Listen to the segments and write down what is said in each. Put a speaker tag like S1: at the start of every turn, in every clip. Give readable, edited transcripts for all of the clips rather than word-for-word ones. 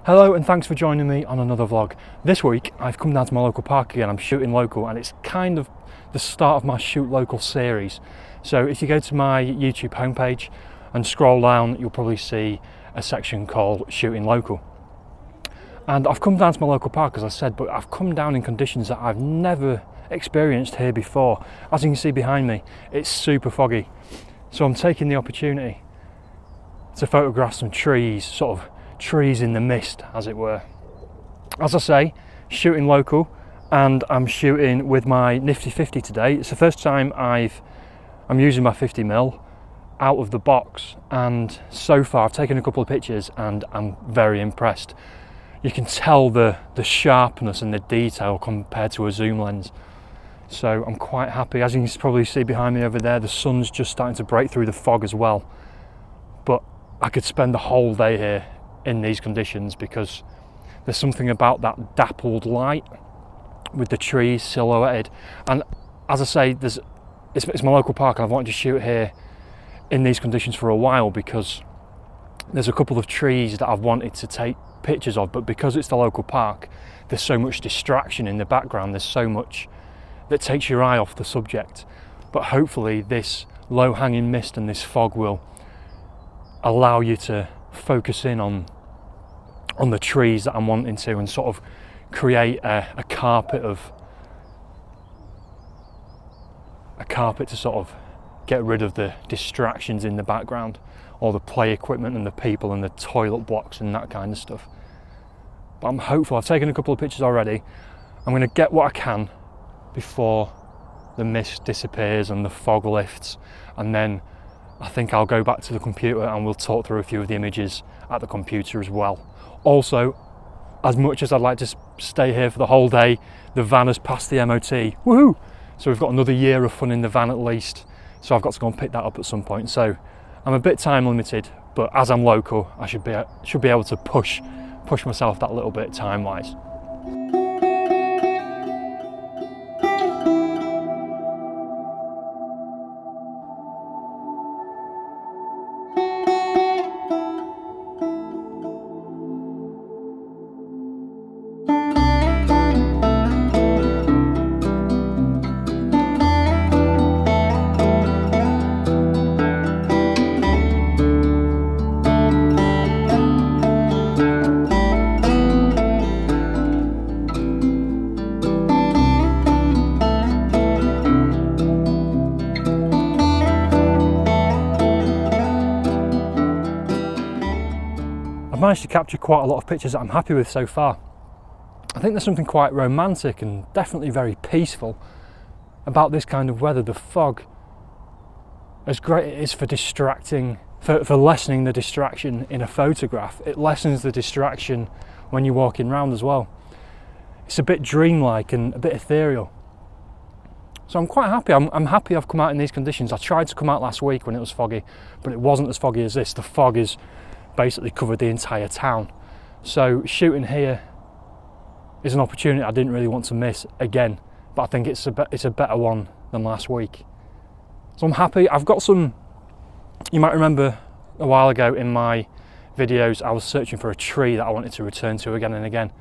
S1: Hello and thanks for joining me on another vlog. This week I've come down to my local park again. I'm shooting local and it's kind of the start of my shoot local series. So if you go to my YouTube homepage and scroll down, you'll probably see a section called shooting local. And I've come down to my local park, as I said, but I've come down in conditions that I've never experienced here before. As you can see behind me, it's super foggy. So I'm taking the opportunity to photograph some trees, sort of trees in the mist, as it were. As I say, shooting local, and I'm shooting with my nifty 50 today. It's the first time I'm using my 50mm out of the box, and so far I've taken a couple of pictures and I'm very impressed. You can tell the sharpness and the detail compared to a zoom lens. So I'm quite happy. As you can probably see behind me over there, the sun's just starting to break through the fog as well. But I could spend the whole day here in these conditions because there's something about that dappled light with the trees silhouetted. And as I say, it's my local park and I've wanted to shoot here in these conditions for a while because there's a couple of trees that I've wanted to take pictures of, but because it's the local park, there's so much distraction in the background, there's so much that takes your eye off the subject. But hopefully this low-hanging mist and this fog will allow you to focus in on the trees that I'm wanting to, and sort of create a carpet to sort of get rid of the distractions in the background, all the play equipment and the people and the toilet blocks and that kind of stuff. But I'm hopeful. I've taken a couple of pictures already. I'm going to get what I can before the mist disappears and the fog lifts, and then I think I'll go back to the computer and we'll talk through a few of the images at the computer as well. Also, as much as I'd like to stay here for the whole day, the van has passed the MOT. Woohoo! So we've got another year of fun in the van at least. So I've got to go and pick that up at some point. So I'm a bit time limited, but as I'm local, I should be able to push myself that little bit time-wise. I've managed to capture quite a lot of pictures that I'm happy with so far. I think there's something quite romantic and definitely very peaceful about this kind of weather. The fog, as great it is for distracting, for lessening the distraction in a photograph, it lessens the distraction when you're walking around as well. It's a bit dreamlike and a bit ethereal. So I'm quite happy. I'm happy I've come out in these conditions. I tried to come out last week when it was foggy, but it wasn't as foggy as this. The fog is basically covered the entire town. So shooting here is an opportunity I didn't really want to miss again, but I think it's a better one than last week. So I'm happy. I've got some, you might remember a while ago in my videos I was searching for a tree that I wanted to return to again and again.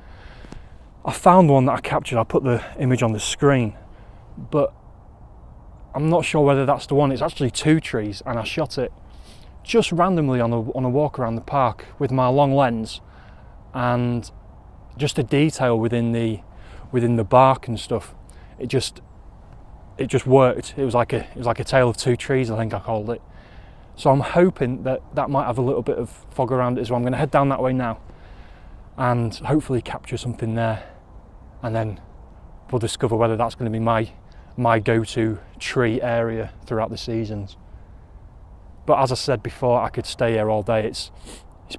S1: I found one that I captured. I put the image on the screen, but I'm not sure whether that's the one. It's actually two trees, and I shot it just randomly on a walk around the park with my long lens, and just a detail within the bark and stuff. It just worked. It was like a tale of two trees, I think I called it. So I'm hoping that might have a little bit of fog around it as well. I'm going to head down that way now and hopefully capture something there, and then we'll discover whether that's going to be my go-to tree area throughout the seasons. But as I said before, I could stay here all day. It's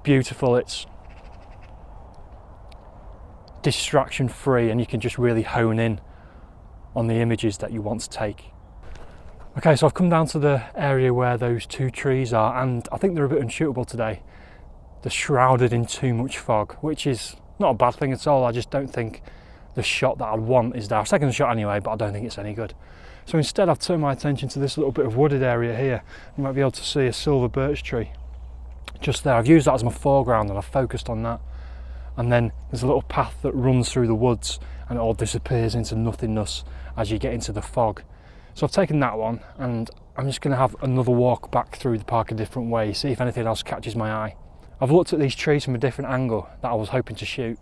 S1: beautiful, it's distraction free, and you can just really hone in on the images that you want to take. Okay, so I've come down to the area where those two trees are, and I think they're a bit unshootable today. They're shrouded in too much fog, which is not a bad thing at all. I just don't think the shot that I'd want is there. I've taken the shot anyway, but I don't think it's any good. So instead I've turned my attention to this little bit of wooded area here. You might be able to see a silver birch tree just there. I've used that as my foreground and I've focused on that. and then there's a little path that runs through the woods and it all disappears into nothingness as you get into the fog. So I've taken that one, and I'm just going to have another walk back through the park a different way, see if anything else catches my eye. I've looked at these trees from a different angle that I was hoping to shoot,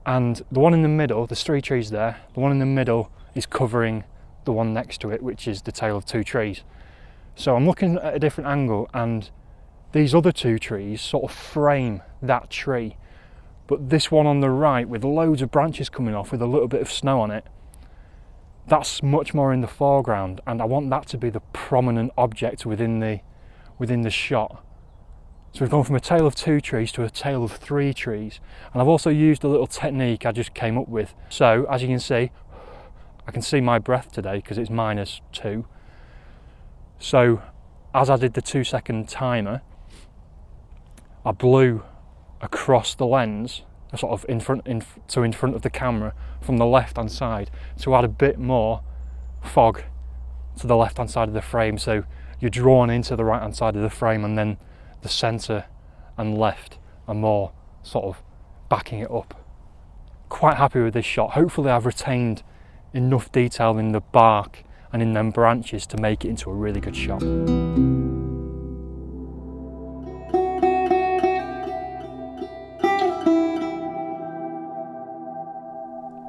S1: and the one in the middle, there's 3 trees there, the one in the middle is covering the one next to it, which is the tail of 2 trees. So I'm looking at a different angle, and these other 2 trees sort of frame that tree, but this one on the right with loads of branches coming off with a little bit of snow on it, that's much more in the foreground, and I want that to be the prominent object within the shot. So we've gone from a tail of 2 trees to a tail of 3 trees, and I've also used a little technique I just came up with. So as you can see, I can see my breath today because it's -2. So as I did the 2-second timer, I blew across the lens, sort of in front of the camera from the left hand side, to add a bit more fog to the left hand side of the frame, so you're drawn into the right hand side of the frame, and then the centre and left are more sort of backing it up. Quite happy with this shot. Hopefully I've retained enough detail in the bark and in them branches to make it into a really good shot.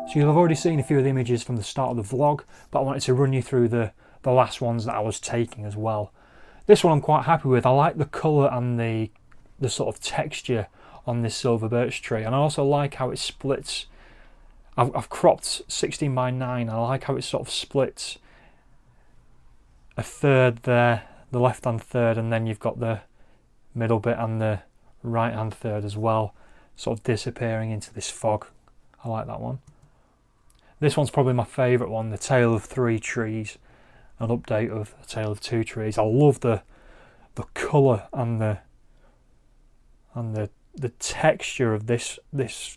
S1: So you'll have already seen a few of the images from the start of the vlog, but I wanted to run you through the last ones that I was taking as well. This one I'm quite happy with. I like the colour and the sort of texture on this silver birch tree, and I also like how it splits. I've cropped 16:9. I like how it sort of splits a third there, the left hand third, and then you've got the middle bit and the right hand third as well, sort of disappearing into this fog. I like that one. This one's probably my favourite one, the tail of 3 trees, an update of the tail of 2 trees. I love the colour and the texture of this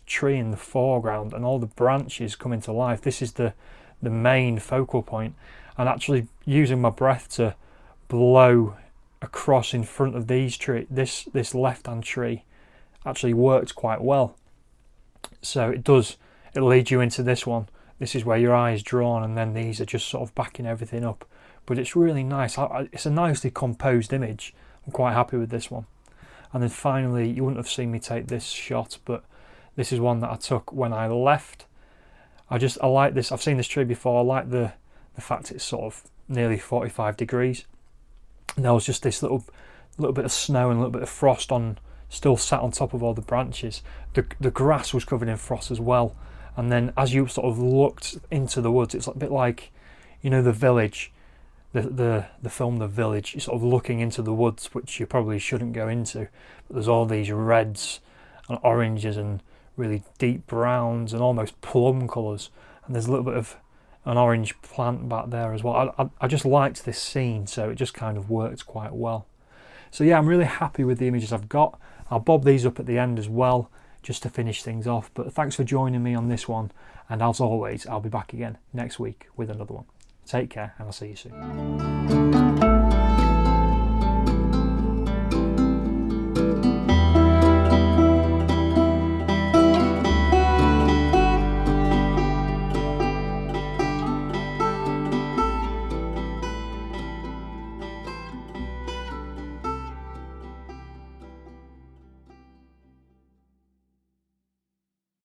S1: tree in the foreground, and all the branches coming to life. This is the main focal point, and actually using my breath to blow across in front of these this left hand tree actually works quite well. So it leads you into this one. This is where your eye is drawn, and then these are just sort of backing everything up. But it's really nice. It's a nicely composed image. I'm quite happy with this one. And then finally, you wouldn't have seen me take this shot, but this is one that I took when I left. I like this. I've seen this tree before. I like the fact it's sort of nearly 45 degrees. And there was just this little bit of snow and a little bit of frost still sat on top of all the branches. The grass was covered in frost as well. And then as you sort of looked into the woods, it's a bit like, you know, The Village, the film The Village. You're sort of looking into the woods, which you probably shouldn't go into. But there's all these reds and oranges and really deep browns and almost plum colours. And there's a little bit of an orange plant back there as well. I just liked this scene, so it just kind of worked quite well. So yeah, I'm really happy with the images I've got. I'll bob these up at the end as well, just to finish things off. But thanks for joining me on this one, and as always, I'll be back again next week with another one. Take care, and I'll see you soon.